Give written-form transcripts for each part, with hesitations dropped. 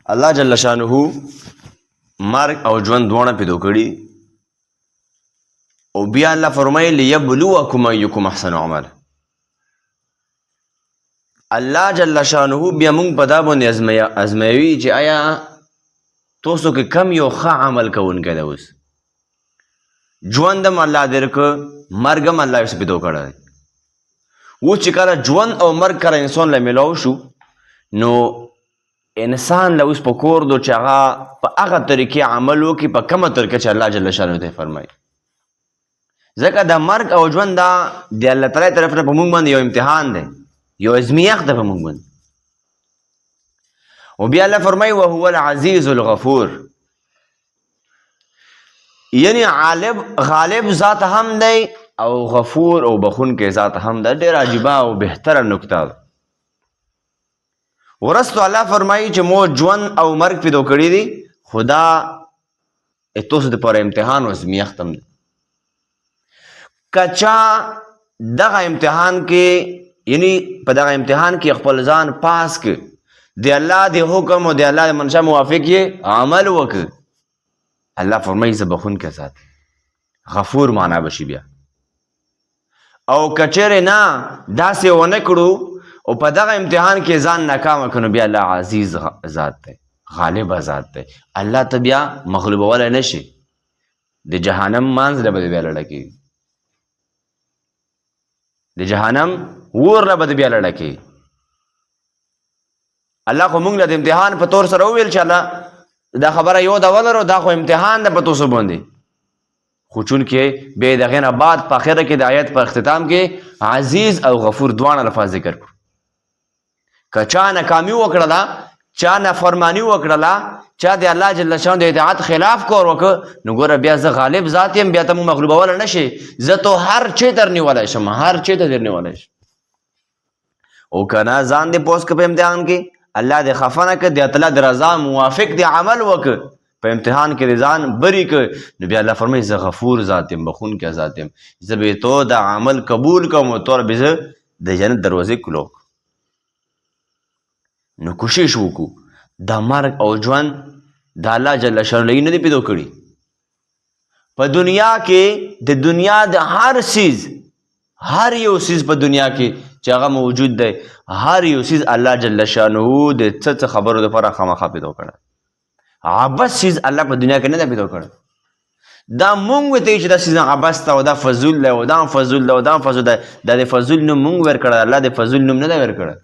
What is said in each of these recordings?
الله جل شانه مرګ او ژوند دواړه پیدا کړي او بیا الله فرمایي لیبلوکم ایکم احسن عمل. الله جل شانه بیا موږ په دا باندې ازموي چې آیا تاسو کې کم یو ښه عمل کوونکی دی. اوس ژوند هم الله درکړه، مرګ هم الله یې پیدا کړی. اوس چې کله ژوند او مرګ کله انسان له میلاو شو نو انسان له اوس په کور دو چې هغه په هغه طریقې عمل وکړي په کومه طریقه چې الله جل شانه ته فرمایي. ځکه د مرګ او ژوند دا د الله تعالی طرف نه په موږ باندې یو امتحان دی، یو ازمیښت ده په موږ باندې. او بیا الله فرمایي وهو العزیز الغفور، یعنی غالب ذات هم دی او غفور او بخونکی ذات هم ده. ډېر عجیبه او بهتره نکته ده. ورستو الله فرمایي چې مو ژوند او مرګ پیدا کړي دي، خدا تاسو دپاره امتحان او ازمیښت هم دی. که چا دغه امتحان کې یعنی په دغه امتحان کې خپل ځان پاس که د الله د حکم او د الله د منشا موافق یې عمل وکړ، الله فرمایي زه بخونکی ذات غفور معنا بشي بیا. او که چیرې نه داسې ونه کړو او په دغه امتحان کې ځان ناکامه کړو بیا الله عزیز ذات دی، غالبه ذات دی. الله ته بیا مغلوبولی نه شي. د جهنم منځ له به بیا لړه کېږي، د جهنم اور له به بیا لړه کېږي. الله خو موږ له د امتحان په طور سره وویل چې الله دا خبره یو ډول ولرو، دا خو امتحان ده په تاسو باندې. خو چونکې بیا د هغې نه بعد په اخره کې د آیت په اختتام کې عزیز او غفور دواړه الفاظ ذکر کړو. که چا ناکامي وکړله، چا نافرماني وکړله، چا د الله جل شانه د اطاعت خلاف کار وکړه، نو ګوره بیا زه غالب ذات یم، بیا ته مو مغلوبولی نه شي. زه تو هر چی در نیولی شم، هر چی ته در نیولی شم. او که نه ځان دې پوس که په امتحان کې الله دې خفه نه کړه، د الله د رضا موافق دې عمل وکړه، په امتحان کې دې ځان بری کړ، نو بیا الله فرمایي زه غفور ذات یم، بخونکی ذات یم. زه به تو د عمل قبول کوم او تو به زه د جنت دروازې کلو. نو کوشش وکړو دا مرګ او ژوند د الله جل شانه نه دی پیدا کړي. په دنیا کې د دنیا د هر څیز، هر یو څیز په دنیا کې چې هغه موجود دی، هر یو څیز الله جل شانه د څه خبرو دپاره خامخا پیدا کړی. عبث چیز الله په دنیا کې نه دی پیدا کړی. دا مونږ ورته چې دا څیز عبث ده او دا فضول دی او دا فضول ده او دا فضول ده، دا د فضول نوم مونږ ورکړی، الله د فضول نوم نه دی ورکړی.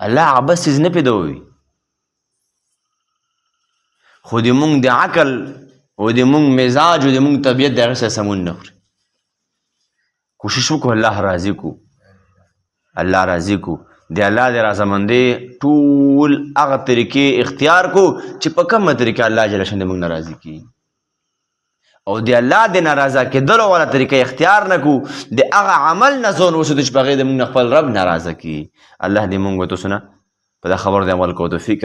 الله عبث چیز نه پیداوي. خو د مونږ د عقل او د مونږ مزاج او د مونږ طبیعت د هغې سره سمون نه خوري. کوشش وکړو الله راضي کو، الله راضي کو. د الله د رضامندۍ ټول هغه طریقې اختیار کو چې په کومه طریقه الله جل شانه موږ ناراضي کړي، او د الله د ناراضه کېدلو والا طریقه اختیار نه کو، د هغه عمل نه ځان وساتو چې په هغې د موږ خپل رب ناراضه کړي. الله دې موږ و تاسو نه په دا خبرو د عمل کوو توفیق